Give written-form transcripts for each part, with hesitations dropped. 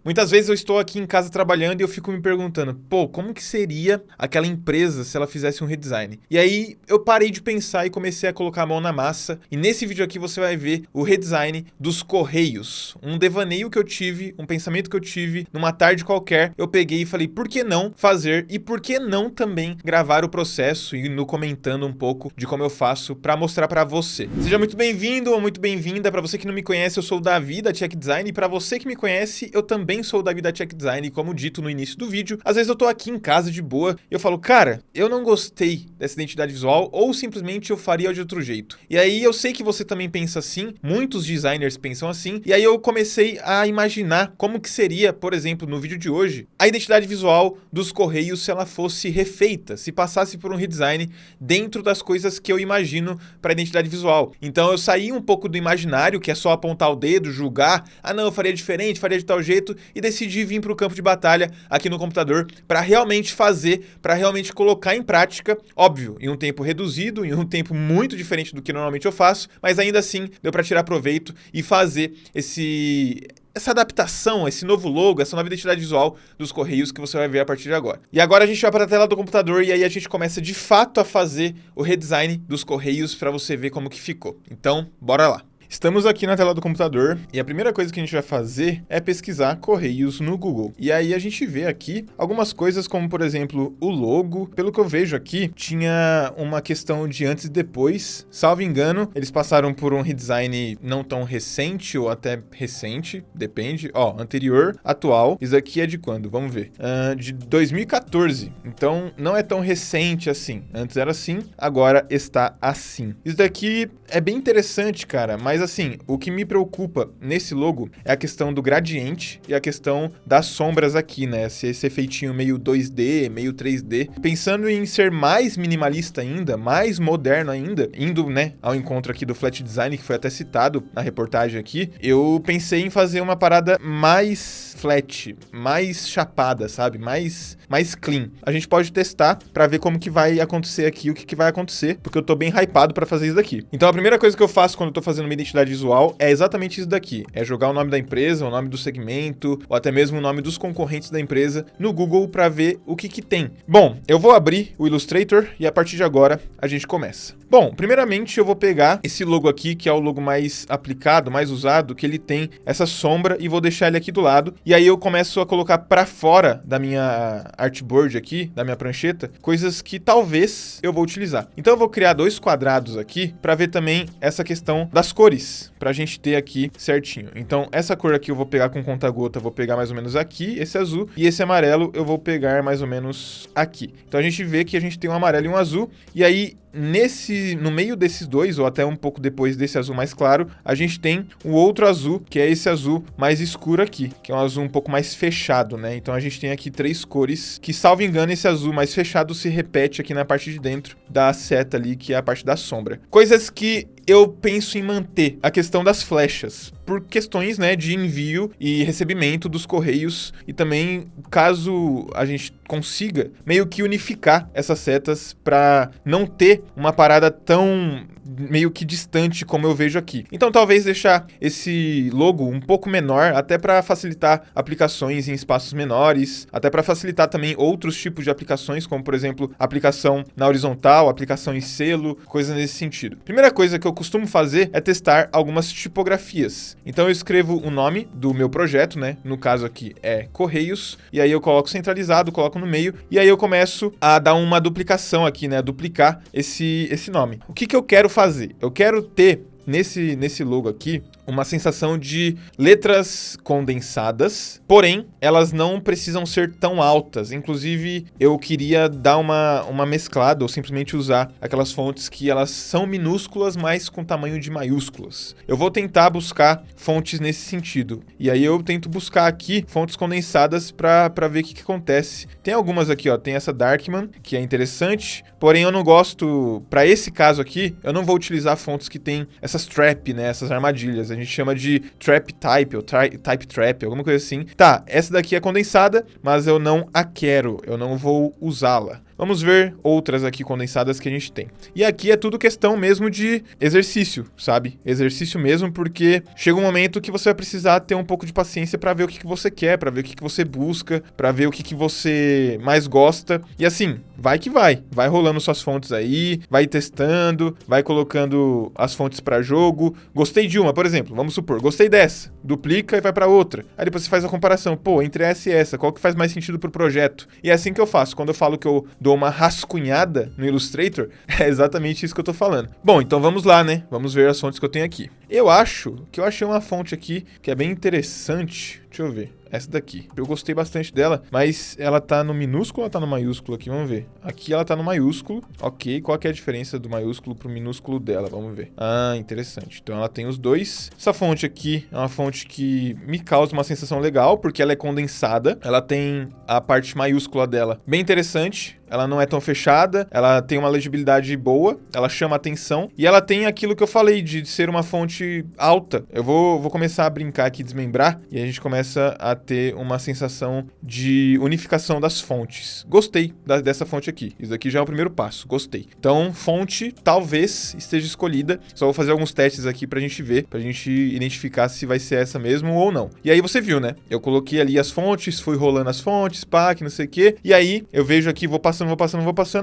Muitas vezes eu estou aqui em casa trabalhando e eu fico me perguntando, pô, como que seria aquela empresa se ela fizesse um redesign? E aí eu parei de pensar e comecei a colocar a mão na massa. E nesse vídeo aqui você vai ver o redesign dos Correios. Um devaneio que eu tive, um pensamento que eu tive numa tarde qualquer. Eu peguei e falei, por que não fazer e por que não também gravar o processo e no comentando um pouco de como eu faço para mostrar para você. Seja muito bem-vindo ou muito bem-vinda. Para você que não me conhece, eu sou o Davi da Check Design e para você que me conhece, eu também sou o Davi da Check Design. E como dito no início do vídeo, às vezes eu tô aqui em casa de boa e eu falo, cara, eu não gostei dessa identidade visual ou simplesmente eu faria de outro jeito. E aí eu sei que você também pensa assim, muitos designers pensam assim, e aí eu comecei a imaginar como que seria, por exemplo, no vídeo de hoje, a identidade visual dos Correios se ela fosse refeita, se passasse por um redesign dentro das coisas que eu imagino para a identidade visual. Então eu saí um pouco do imaginário, que é só apontar o dedo, julgar, ah não, eu faria diferente, faria de tal jeito, e decidi vir para o campo de batalha aqui no computador para realmente fazer, para realmente colocar em prática, óbvio, em um tempo reduzido, em um tempo muito diferente do que normalmente eu faço, mas ainda assim deu para tirar proveito e fazer essa adaptação, esse novo logo, essa nova identidade visual dos Correios que você vai ver a partir de agora. E agora a gente vai para a tela do computador e aí a gente começa de fato a fazer o redesign dos Correios para você ver como que ficou. Então, bora lá. Estamos aqui na tela do computador e a primeira coisa que a gente vai fazer é pesquisar Correios no Google. E aí a gente vê aqui algumas coisas como, por exemplo, o logo. Pelo que eu vejo aqui, tinha uma questão de antes e depois. Salvo engano, eles passaram por um redesign não tão recente ou até recente, depende. Ó, anterior, atual. Isso aqui é de quando? Vamos ver. De 2014. Então, não é tão recente assim. Antes era assim, agora está assim. Isso daqui é bem interessante, cara, mas assim, o que me preocupa nesse logo é a questão do gradiente e a questão das sombras aqui, né? Esse efeitinho meio 2D, meio 3D. Pensando em ser mais minimalista ainda, mais moderno ainda, indo, né, ao encontro aqui do Flat Design, que foi até citado na reportagem aqui, eu pensei em fazer uma parada mais flat, mais chapada, sabe? Mais clean. A gente pode testar pra ver como que vai acontecer aqui, o que vai acontecer, porque eu tô bem hypado pra fazer isso daqui. Então a primeira coisa que eu faço quando eu tô fazendo uma identidade visual é exatamente isso daqui. É jogar o nome da empresa, o nome do segmento, ou até mesmo o nome dos concorrentes da empresa no Google pra ver o que tem. Bom, eu vou abrir o Illustrator e a partir de agora a gente começa. Bom, primeiramente eu vou pegar esse logo aqui, que é o logo mais aplicado, mais usado, que ele tem essa sombra e vou deixar ele aqui do lado. E aí eu começo a colocar pra fora da minha artboard aqui, da minha prancheta, coisas que talvez eu vou utilizar. Então eu vou criar dois quadrados aqui pra ver também essa questão das cores, pra gente ter aqui certinho. Então essa cor aqui eu vou pegar com conta-gota, vou pegar mais ou menos aqui, esse azul, e esse amarelo eu vou pegar mais ou menos aqui. Então a gente vê que a gente tem um amarelo e um azul, e aí no meio desses dois, ou até um pouco depois desse azul mais claro, a gente tem o outro azul, que é esse azul mais escuro aqui, que é um azul um pouco mais fechado, né? Então a gente tem aqui três cores, que salvo engano esse azul mais fechado se repete aqui na parte de dentro da seta ali, que é a parte da sombra. Coisas que eu penso em manter: a questão das flechas, por questões, né, de envio e recebimento dos Correios, e também caso a gente consiga meio que unificar essas setas para não ter uma parada tão meio que distante como eu vejo aqui. Então talvez deixar esse logo um pouco menor, até para facilitar aplicações em espaços menores, até para facilitar também outros tipos de aplicações, como por exemplo, aplicação na horizontal, aplicação em selo, coisas nesse sentido. Primeira coisa que eu costumo fazer é testar algumas tipografias. Então eu escrevo o nome do meu projeto, né? No caso aqui é Correios, e aí eu coloco centralizado, coloco no meio, e aí eu começo a dar uma duplicação aqui, né? Duplicar esse nome. O que eu quero fazer? Eu quero ter nesse logo aqui uma sensação de letras condensadas, porém elas não precisam ser tão altas. Inclusive eu queria dar uma mesclada ou simplesmente usar aquelas fontes que elas são minúsculas, mas com tamanho de maiúsculas. Eu vou tentar buscar fontes nesse sentido, e aí eu tento buscar aqui fontes condensadas para ver o que acontece. Tem algumas aqui, ó, tem essa Darkman, que é interessante, porém eu não gosto, para esse caso aqui, eu não vou utilizar fontes que tem essas trap, né, essas armadilhas. A gente chama de trap type ou type trap, alguma coisa assim. Tá, essa daqui é condensada, mas eu não a quero, eu não vou usá-la. Vamos ver outras aqui condensadas que a gente tem. E aqui é tudo questão mesmo de exercício, sabe? Exercício mesmo, porque chega um momento que você vai precisar ter um pouco de paciência para ver o que você quer, para ver o que você busca, para ver o que você mais gosta. E assim, vai que vai. Vai rolando suas fontes aí, vai testando, vai colocando as fontes para jogo. Gostei de uma, por exemplo, vamos supor, gostei dessa, duplica e vai para outra. Aí depois você faz a comparação, pô, entre essa e essa, qual que faz mais sentido pro projeto? E é assim que eu faço. Quando eu falo que eu dou uma rascunhada no Illustrator, é exatamente isso que eu tô falando. Bom, então vamos lá, né? Vamos ver as fontes que eu tenho aqui. Eu acho que eu achei uma fonte aqui que é bem interessante. Deixa eu ver. Essa daqui. Eu gostei bastante dela, mas ela tá no minúsculo ou tá no maiúsculo aqui? Vamos ver. Aqui ela tá no maiúsculo. Ok, qual que é a diferença do maiúsculo pro minúsculo dela? Vamos ver. Ah, interessante. Então ela tem os dois. Essa fonte aqui é uma fonte que me causa uma sensação legal, porque ela é condensada. Ela tem a parte maiúscula dela bem interessante. Ela não é tão fechada, ela tem uma legibilidade boa, ela chama atenção e ela tem aquilo que eu falei de ser uma fonte alta. Eu vou começar a brincar aqui, desmembrar, e a gente começa a ter uma sensação de unificação das fontes. Gostei dessa fonte aqui. Isso aqui já é o primeiro passo, gostei. Então, fonte talvez esteja escolhida. Só vou fazer alguns testes aqui pra gente ver, pra gente identificar se vai ser essa mesmo ou não. E aí você viu, né? Eu coloquei ali as fontes, fui rolando as fontes, pá, que não sei o quê. E aí eu vejo aqui, vou passando,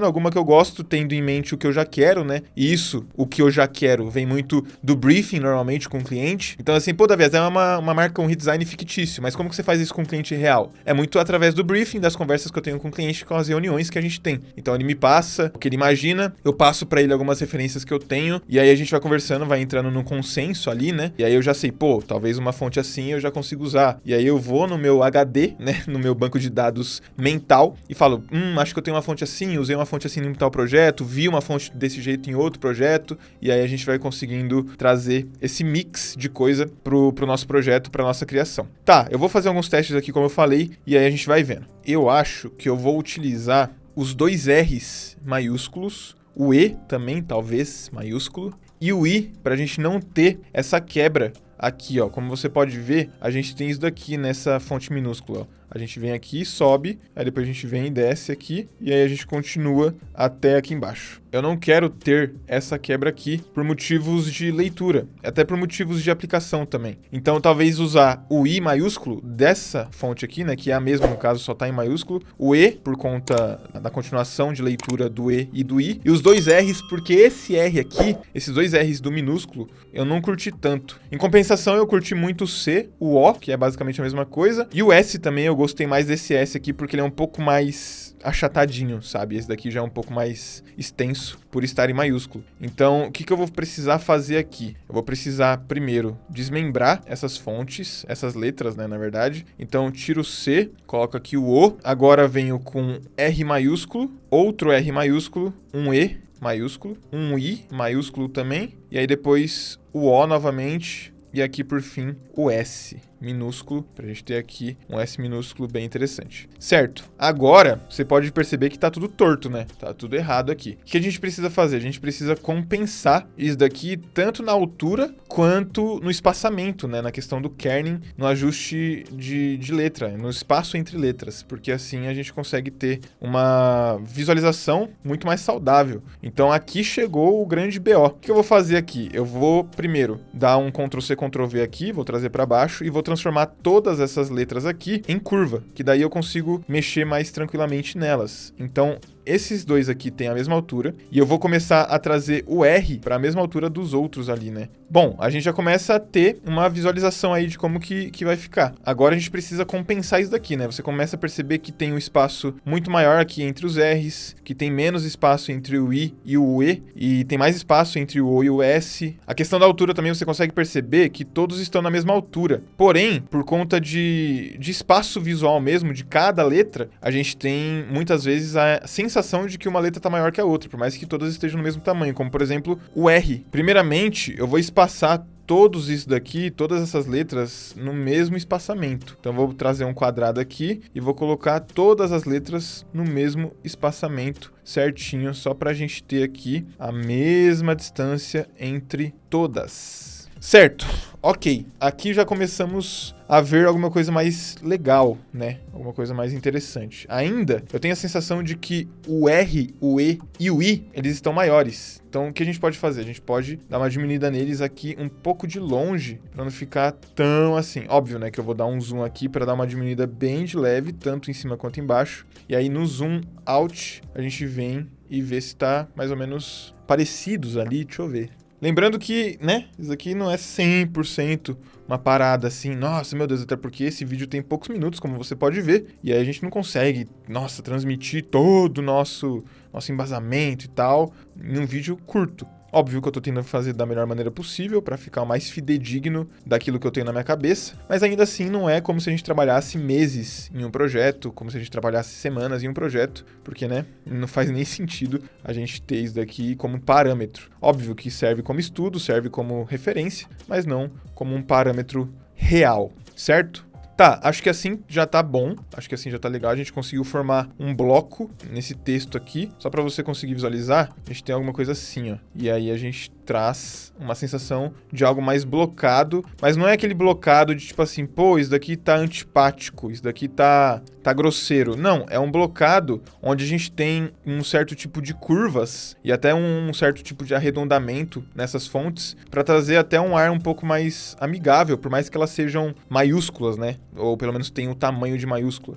alguma que eu gosto, tendo em mente o que eu já quero, né? E isso, o que eu já quero, vem muito do briefing, normalmente, com o cliente. Então, assim, pô, Davi, é uma marca, um redesign fictício, mas como que você faz isso com o cliente real? É muito através do briefing, das conversas que eu tenho com o cliente, com as reuniões que a gente tem. Então, ele me passa o que ele imagina, eu passo pra ele algumas referências que eu tenho, e aí a gente vai conversando, vai entrando num consenso ali, né? E aí eu já sei, pô, talvez uma fonte assim eu já consigo usar. E aí eu vou no meu HD, né? No meu banco de dados mental, e falo, acho que eu tenho uma fonte assim, usei uma fonte assim em tal projeto, vi uma fonte desse jeito em outro projeto, e aí a gente vai conseguindo trazer esse mix de coisa pro nosso projeto, pra nossa criação. Tá, eu vou fazer alguns testes aqui, como eu falei, e aí a gente vai vendo. Eu acho que eu vou utilizar os dois R's maiúsculos, o E também, talvez, maiúsculo, e o I, pra gente não ter essa quebra aqui, ó. Como você pode ver, a gente tem isso daqui nessa fonte minúscula, ó. A gente vem aqui, sobe, aí depois a gente vem e desce aqui, e aí a gente continua até aqui embaixo. Eu não quero ter essa quebra aqui por motivos de leitura, até por motivos de aplicação também. Então, talvez usar o I maiúsculo dessa fonte aqui, né, que é a mesma, no caso, só tá em maiúsculo, o E por conta da continuação de leitura do E e do I, e os dois R's, porque esse R aqui, esses dois R's do minúsculo, eu não curti tanto. Em compensação, eu curti muito o C, o O, que é basicamente a mesma coisa, e o S também eu gostei mais desse S aqui, porque ele é um pouco mais achatadinho, sabe? Esse daqui já é um pouco mais extenso por estar em maiúsculo. Então, o que eu vou precisar fazer aqui? Eu vou precisar, primeiro, desmembrar essas fontes, essas letras, né, na verdade. Então, tiro o C, coloco aqui o O. Agora venho com R maiúsculo, outro R maiúsculo, um E maiúsculo, um I maiúsculo também. E aí depois o O novamente. E aqui, por fim, o S minúsculo, pra gente ter aqui um S minúsculo bem interessante. Certo, agora você pode perceber que tá tudo torto, né? Tá tudo errado aqui. O que a gente precisa fazer? A gente precisa compensar isso daqui tanto na altura quanto no espaçamento, né? Na questão do kerning, no ajuste de letra, no espaço entre letras, porque assim a gente consegue ter uma visualização muito mais saudável. Então aqui chegou o grande BO. O que eu vou fazer aqui? Eu vou primeiro dar um Ctrl+C, Ctrl+V aqui, vou trazer para baixo e vou transformar todas essas letras aqui em curva, que daí eu consigo mexer mais tranquilamente nelas. Então, esses dois aqui têm a mesma altura e eu vou começar a trazer o R para a mesma altura dos outros ali, né? Bom, a gente já começa a ter uma visualização aí de como que vai ficar. Agora a gente precisa compensar isso daqui, né? Você começa a perceber que tem um espaço muito maior aqui entre os R's, que tem menos espaço entre o I e o E, e tem mais espaço entre o O e o S. A questão da altura também você consegue perceber que todos estão na mesma altura. Porém, por conta de espaço visual mesmo, de cada letra, a gente tem muitas vezes a sensação de que uma letra está maior que a outra, por mais que todas estejam no mesmo tamanho, como por exemplo o R. Primeiramente, eu vou espaçar todos isso daqui, todas essas letras no mesmo espaçamento. Então vou trazer um quadrado aqui e vou colocar todas as letras no mesmo espaçamento certinho, só para a gente ter aqui a mesma distância entre todas. Certo, ok. Aqui já começamos a ver alguma coisa mais legal, né? Alguma coisa mais interessante. Ainda, eu tenho a sensação de que o R, o E e o I, eles estão maiores. Então, o que a gente pode fazer? A gente pode dar uma diminuída neles aqui um pouco de longe, para não ficar tão assim. Óbvio, né, que eu vou dar um zoom aqui para dar uma diminuída bem de leve, tanto em cima quanto embaixo. E aí, no zoom out, a gente vem e vê se tá mais ou menos parecidos ali. Deixa eu ver. Lembrando que, né, isso aqui não é 100% uma parada assim, nossa, meu Deus, até porque esse vídeo tem poucos minutos, como você pode ver, e aí a gente não consegue, nossa, transmitir todo o nosso embasamento e tal em um vídeo curto. Óbvio que eu tô tentando fazer da melhor maneira possível para ficar o mais fidedigno daquilo que eu tenho na minha cabeça, mas ainda assim não é como se a gente trabalhasse meses em um projeto, como se a gente trabalhasse semanas em um projeto, porque, né, não faz nem sentido a gente ter isso daqui como parâmetro. Óbvio que serve como estudo, serve como referência, mas não como um parâmetro real, certo? Tá, acho que assim já tá bom, acho que assim já tá legal, a gente conseguiu formar um bloco nesse texto aqui, só para você conseguir visualizar, a gente tem alguma coisa assim, ó, e aí a gente traz uma sensação de algo mais blocado, mas não é aquele blocado de tipo assim, pô, isso daqui tá antipático, isso daqui tá grosseiro, não, é um blocado onde a gente tem um certo tipo de curvas e até um certo tipo de arredondamento nessas fontes, para trazer até um ar um pouco mais amigável, por mais que elas sejam maiúsculas, né? Ou pelo menos tem o tamanho de maiúscula,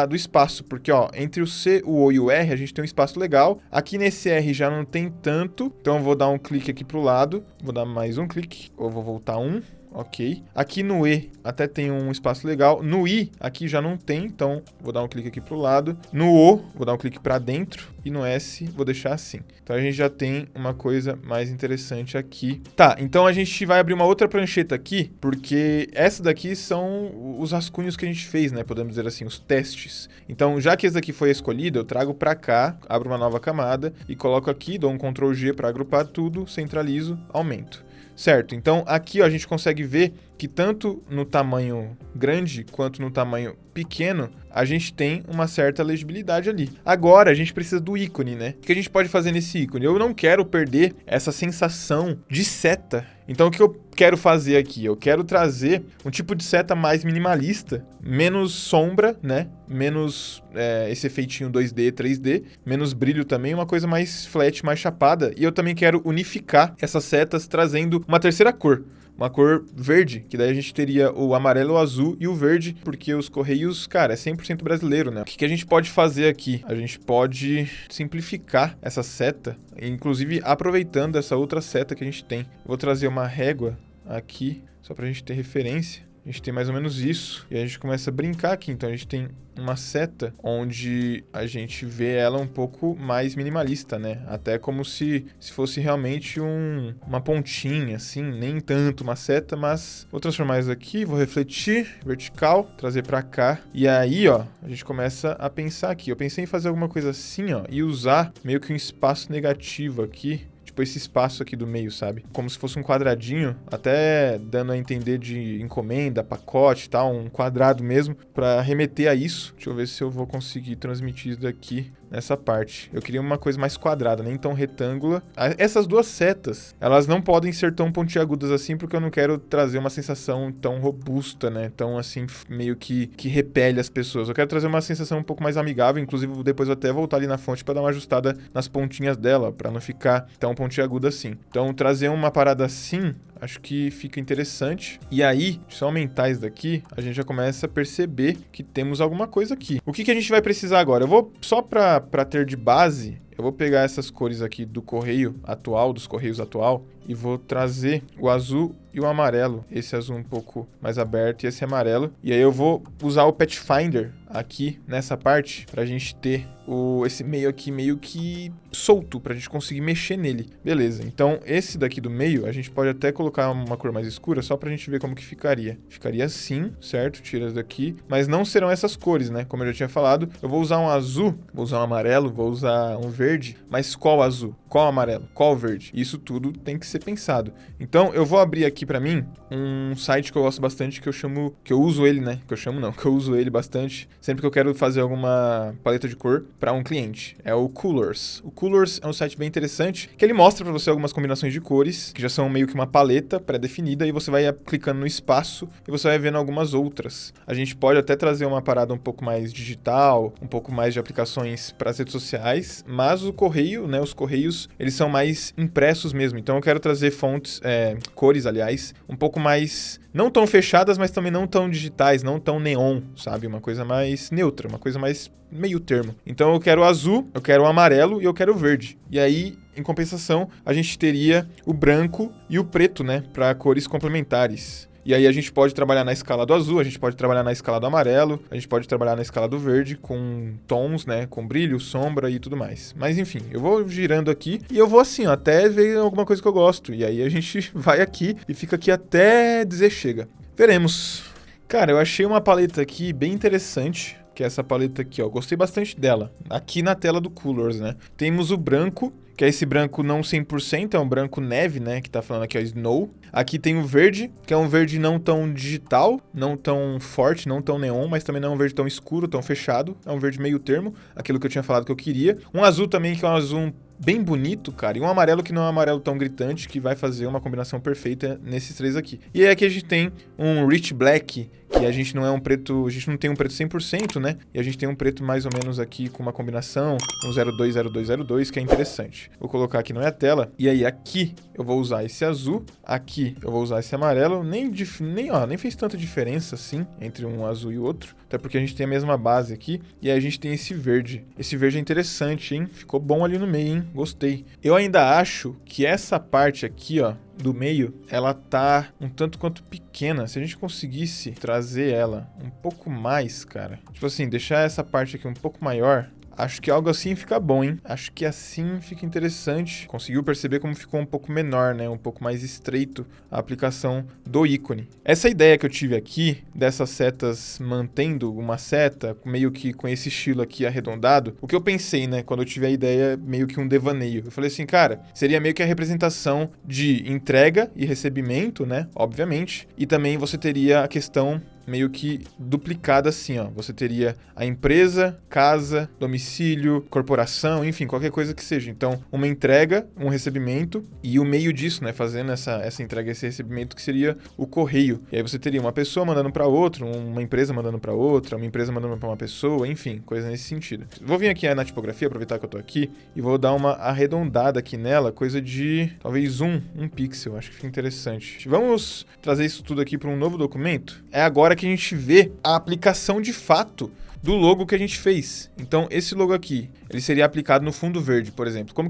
do espaço, porque ó, entre o C, o O e o R a gente tem um espaço legal, aqui nesse R já não tem tanto, então eu vou dar um clique aqui pro lado, vou dar mais um clique, ou vou voltar um, ok. Aqui no E até tem um espaço legal, no I aqui já não tem, então vou dar um clique aqui pro lado, no O vou dar um clique para dentro e no S vou deixar assim. Então a gente já tem uma coisa mais interessante aqui. Tá, então a gente vai abrir uma outra prancheta aqui, porque essa daqui são os rascunhos que a gente fez, né? Podemos dizer assim, os testes. Então, já que esse daqui foi escolhido, eu trago para cá, abro uma nova camada e coloco aqui, dou um Ctrl G para agrupar tudo, centralizo, aumento. Certo, então aqui ó, a gente consegue ver que tanto no tamanho grande quanto no tamanho pequeno, a gente tem uma certa legibilidade ali. Agora a gente precisa do ícone, né? O que a gente pode fazer nesse ícone? Eu não quero perder essa sensação de seta. Então o que eu quero fazer aqui? Eu quero trazer um tipo de seta mais minimalista, menos sombra, né? Menos esse efeitinho 2D, 3D, menos brilho também, uma coisa mais flat, mais chapada. E eu também quero unificar essas setas trazendo uma terceira cor. Uma cor verde, que daí a gente teria o amarelo, o azul e o verde, porque os Correios, cara, é 100% brasileiro, né? O que a gente pode fazer aqui? A gente pode simplificar essa seta, inclusive aproveitando essa outra seta que a gente tem. Vou trazer uma régua aqui, só pra gente ter referência. A gente tem mais ou menos isso, e a gente começa a brincar aqui. Então a gente tem uma seta onde a gente vê ela um pouco mais minimalista, né? Até como se fosse realmente uma pontinha, assim, nem tanto uma seta, mas vou transformar isso aqui, vou refletir, vertical, trazer pra cá. E aí, ó, a gente começa a pensar aqui. Eu pensei em fazer alguma coisa assim, ó, e usar meio que um espaço negativo aqui. Tipo esse espaço aqui do meio, sabe? Como se fosse um quadradinho, até dando a entender de encomenda, pacote e tal, um quadrado mesmo, para remeter a isso. Deixa eu ver se eu vou conseguir transmitir isso daqui nessa parte. Eu queria uma coisa mais quadrada, nem tão retângula. Essas duas setas, elas não podem ser tão pontiagudas assim, porque eu não quero trazer uma sensação tão robusta, né? Tão assim, meio que repele as pessoas. Eu quero trazer uma sensação um pouco mais amigável, inclusive depois eu até voltar ali na fonte para dar uma ajustada nas pontinhas dela, para não ficar tão pontiaguda assim. Então, trazer uma parada assim, acho que fica interessante. E aí, se eu aumentar isso daqui, a gente já começa a perceber que temos alguma coisa aqui. O que a gente vai precisar agora? Eu vou, só para ter de base, eu vou pegar essas cores aqui do correio atual, dos correios atual, e vou trazer o azul e o amarelo. Esse azul um pouco mais aberto e esse amarelo. E aí eu vou usar o Pathfinder aqui nessa parte pra gente ter esse meio aqui meio que solto, pra gente conseguir mexer nele. Beleza, então esse daqui do meio a gente pode até colocar uma cor mais escura só pra gente ver como que ficaria. Ficaria assim, certo? Tira isso daqui, mas não serão essas cores, né? Como eu já tinha falado, eu vou usar um azul, vou usar um amarelo, vou usar um verde verde, mas qual azul? Qual amarelo? Qual verde? Isso tudo tem que ser pensado. Então, eu vou abrir aqui pra mim um site que eu gosto bastante, que eu uso ele, né? Que eu uso ele bastante sempre que eu quero fazer alguma paleta de cor para um cliente. É o Colors. O Colors é um site bem interessante, que ele mostra para você algumas combinações de cores, que já são meio que uma paleta pré-definida, e você vai clicando no espaço e você vai vendo algumas outras. A gente pode até trazer uma parada um pouco mais digital, um pouco mais de aplicações para as redes sociais, mas o correio, né, os correios, eles são mais impressos mesmo. Então eu quero trazer cores, aliás, um pouco mais, não tão fechadas, mas também não tão digitais, não tão neon, sabe? Uma coisa mais neutra, uma coisa mais meio termo. Então eu quero o azul, eu quero o amarelo e eu quero o verde. E aí, em compensação, a gente teria o branco e o preto, né, para cores complementares. E aí a gente pode trabalhar na escala do azul, a gente pode trabalhar na escala do amarelo, a gente pode trabalhar na escala do verde com tons, né, com brilho, sombra e tudo mais. Mas enfim, eu vou girando aqui e eu vou assim, ó, até ver alguma coisa que eu gosto. E aí a gente vai aqui e fica aqui até dizer chega. Veremos. Cara, eu achei uma paleta aqui bem interessante, que é essa paleta aqui, ó. Gostei bastante dela. Aqui na tela do Colors, né? Temos o branco, que é esse branco não 100%, é um branco neve, né? Que tá falando aqui, ó, Snow. Aqui tem o verde, que é um verde não tão digital, não tão forte, não tão neon, mas também não é um verde tão escuro, tão fechado. É um verde meio termo, aquilo que eu tinha falado que eu queria. Um azul também, que é um azul bem bonito, cara, e um amarelo que não é um amarelo tão gritante, que vai fazer uma combinação perfeita nesses três aqui. E aí aqui a gente tem um Rich Black, que a gente não é um preto, a gente não tem um preto 100%, né? E a gente tem um preto mais ou menos aqui com uma combinação, um 020202, que é interessante. Vou colocar aqui na minha tela, e aí aqui eu vou usar esse azul, aqui eu vou usar esse amarelo, nem fez tanta diferença assim entre um azul e o outro, até porque a gente tem a mesma base aqui, e aí a gente tem esse verde. Esse verde é interessante, hein? Ficou bom ali no meio, hein? Gostei. Eu ainda acho que essa parte aqui, ó, do meio, ela tá um tanto quanto pequena. Se a gente conseguisse trazer ela um pouco mais, cara, tipo assim, deixar essa parte aqui um pouco maior, acho que algo assim fica bom, hein? Acho que assim fica interessante. Conseguiu perceber como ficou um pouco menor, né? Um pouco mais estreito a aplicação do ícone. Essa ideia que eu tive aqui, dessas setas mantendo uma seta, meio que com esse estilo aqui arredondado, o que eu pensei, né? Quando eu tive a ideia, meio que um devaneio. Eu falei assim, cara, seria meio que a representação de entrega e recebimento, né? Obviamente. E também você teria a questão meio que duplicada assim, ó. Você teria a empresa, casa, domicílio, corporação, enfim, qualquer coisa que seja. Então, uma entrega, um recebimento e o meio disso, né, fazendo essa entrega, esse recebimento, que seria o correio. E aí você teria uma pessoa mandando para outra, uma empresa mandando para outra, uma empresa mandando para uma pessoa, enfim, coisa nesse sentido. Vou vir aqui na tipografia, aproveitar que eu tô aqui, e vou dar uma arredondada aqui nela, coisa de talvez um pixel, acho que fica interessante. Vamos trazer isso tudo aqui para um novo documento? É agora que a gente vê a aplicação de fato do logo que a gente fez. Então, esse logo aqui, ele seria aplicado no fundo verde, por exemplo. Como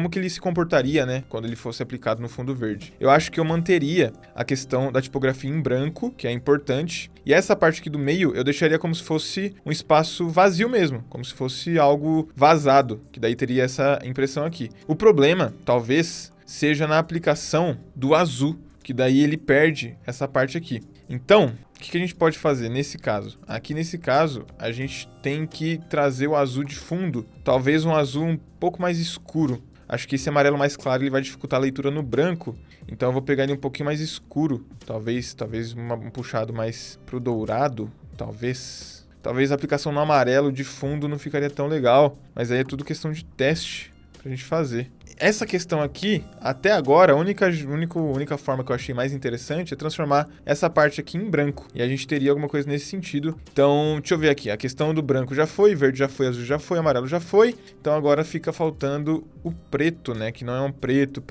que ele se comportaria, né, quando ele fosse aplicado no fundo verde? Eu acho que eu manteria a questão da tipografia em branco, que é importante, e essa parte aqui do meio eu deixaria como se fosse um espaço vazio mesmo, como se fosse algo vazado, que daí teria essa impressão aqui. O problema, talvez, seja na aplicação do azul, que daí ele perde essa parte aqui. Então, o que a gente pode fazer nesse caso? Aqui nesse caso, a gente tem que trazer o azul de fundo, talvez um azul um pouco mais escuro. Acho que esse amarelo mais claro ele vai dificultar a leitura no branco, então eu vou pegar ele um pouquinho mais escuro, talvez um puxado mais pro dourado, talvez a aplicação no amarelo de fundo não ficaria tão legal, mas aí é tudo questão de teste pra gente fazer. Essa questão aqui, até agora, a única forma que eu achei mais interessante é transformar essa parte aqui em branco. E a gente teria alguma coisa nesse sentido. Então, deixa eu ver aqui. A questão do branco já foi, verde já foi, azul já foi, amarelo já foi. Então, agora fica faltando o preto, né? Que não é um preto,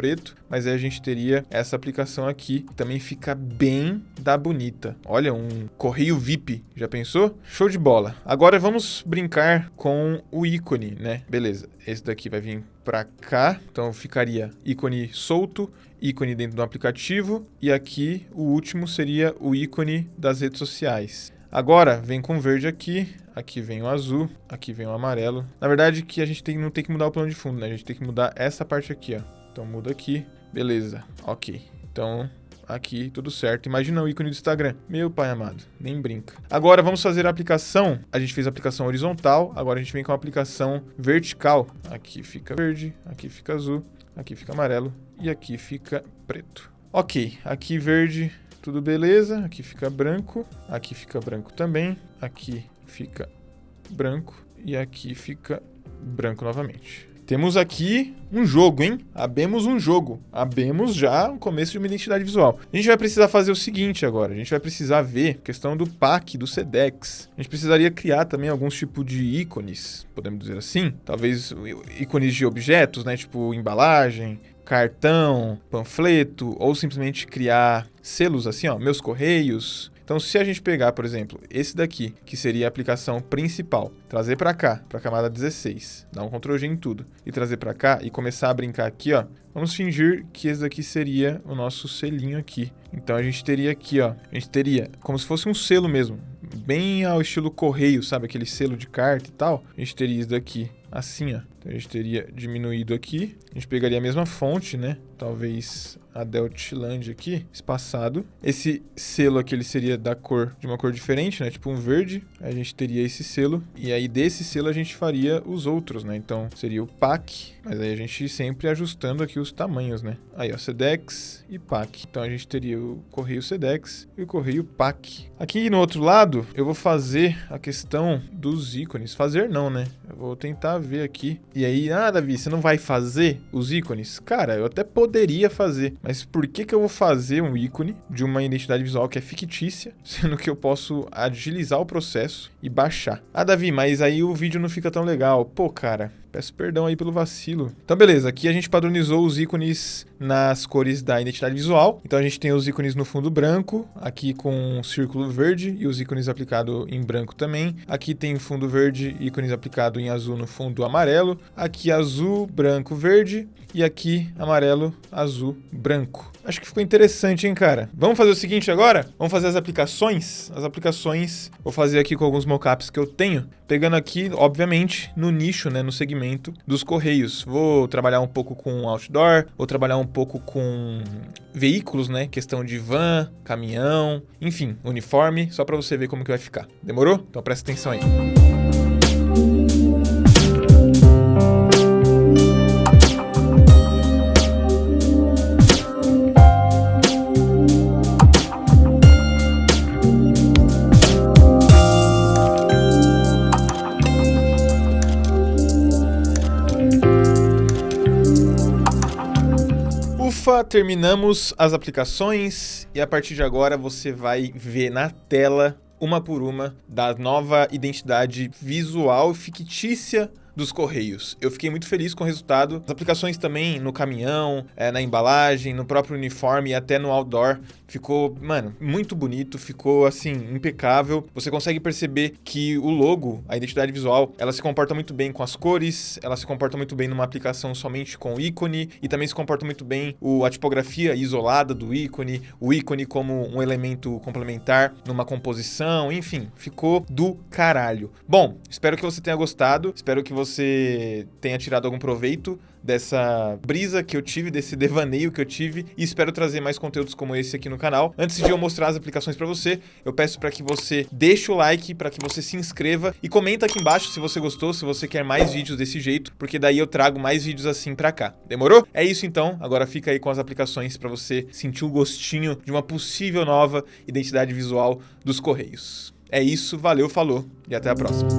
mas aí a gente teria essa aplicação aqui. Também fica bem da bonita. Olha, um correio VIP. Já pensou? Show de bola. Agora vamos brincar com o ícone, né? Beleza. Esse daqui vai vir para cá, então ficaria ícone solto, ícone dentro do aplicativo, e aqui o último seria o ícone das redes sociais. Agora vem com verde aqui vem o azul, aqui vem o amarelo. Na verdade que a gente não tem que mudar o plano de fundo, né? A gente tem que mudar essa parte aqui, ó. Então muda aqui, beleza, ok. Então Aqui, tudo certo. Imagina o ícone do Instagram. Meu pai amado, nem brinca. Agora vamos fazer a aplicação. A gente fez a aplicação horizontal, agora a gente vem com a aplicação vertical. Aqui fica verde, aqui fica azul, aqui fica amarelo e aqui fica preto. Ok, aqui verde, tudo beleza. Aqui fica branco também. Aqui fica branco e aqui fica branco novamente. Temos aqui um jogo, hein? Abemos um jogo. Abemos já o começo de uma identidade visual. A gente vai precisar fazer o seguinte agora. A gente vai precisar ver a questão do pack, do Sedex. A gente precisaria criar também alguns tipos de ícones, podemos dizer assim. Talvez ícones de objetos, né? Tipo embalagem, cartão, panfleto, ou simplesmente criar selos assim, ó, meus correios. Então, se a gente pegar, por exemplo, esse daqui, que seria a aplicação principal, trazer para cá, para a camada 16, dar um Ctrl G em tudo, e trazer para cá e começar a brincar aqui, ó, vamos fingir que esse daqui seria o nosso selinho aqui. Então, a gente teria aqui, ó, a gente teria como se fosse um selo mesmo, bem ao estilo correio, sabe? Aquele selo de carta e tal. A gente teria isso daqui assim, ó. Então, a gente teria diminuído aqui. A gente pegaria a mesma fonte, né? Talvez a Deltland aqui, espaçado. Esse selo aqui, ele seria da cor, de uma cor diferente, né? Tipo um verde. Aí a gente teria esse selo. E aí desse selo a gente faria os outros, né? Então seria o PAC. Mas aí a gente sempre ajustando aqui os tamanhos, né? Aí, ó, Sedex e PAC. Então a gente teria o correio Sedex e o correio PAC. Aqui no outro lado, eu vou fazer a questão dos ícones. Fazer não, né? Eu vou tentar ver aqui. E aí, Davi, você não vai fazer os ícones? Cara, eu até poderia fazer. Mas por que eu vou fazer um ícone de uma identidade visual que é fictícia, sendo que eu posso agilizar o processo e baixar? Davi, mas aí o vídeo não fica tão legal. Pô, cara, peço perdão aí pelo vacilo. Então, beleza. Aqui a gente padronizou os ícones nas cores da identidade visual. Então, a gente tem os ícones no fundo branco, aqui com um círculo verde e os ícones aplicados em branco também. Aqui tem fundo verde, ícones aplicados em azul no fundo amarelo. Aqui azul, branco, verde. E aqui amarelo, azul, branco. Acho que ficou interessante, hein, cara? Vamos fazer o seguinte agora? Vamos fazer as aplicações? As aplicações, vou fazer aqui com alguns mockups que eu tenho. Pegando aqui, obviamente, no nicho, né, no segmento dos correios. Vou trabalhar um pouco com outdoor, vou trabalhar um pouco com veículos, né, questão de van, caminhão, enfim, uniforme, só pra você ver como que vai ficar. Demorou? Então presta atenção aí. Terminamos as aplicações e a partir de agora você vai ver na tela, uma por uma, da nova identidade visual fictícia dos Correios. Eu fiquei muito feliz com o resultado. As aplicações também no caminhão, na embalagem, no próprio uniforme e até no outdoor. Ficou, mano, muito bonito, ficou, assim, impecável. Você consegue perceber que o logo, a identidade visual, ela se comporta muito bem com as cores, ela se comporta muito bem numa aplicação somente com o ícone e também se comporta muito bem a tipografia isolada do ícone, o ícone como um elemento complementar numa composição, enfim, ficou do caralho. Bom, espero que você tenha gostado, espero que você tenha tirado algum proveito dessa brisa que eu tive, desse devaneio que eu tive, e espero trazer mais conteúdos como esse aqui no canal. Antes de eu mostrar as aplicações pra você, eu peço para que você deixe o like, para que você se inscreva e comenta aqui embaixo se você gostou, se você quer mais vídeos desse jeito, porque daí eu trago mais vídeos assim pra cá. Demorou? É isso então, agora fica aí com as aplicações pra você sentir o gostinho de uma possível nova identidade visual dos Correios. É isso, valeu, falou e até a próxima.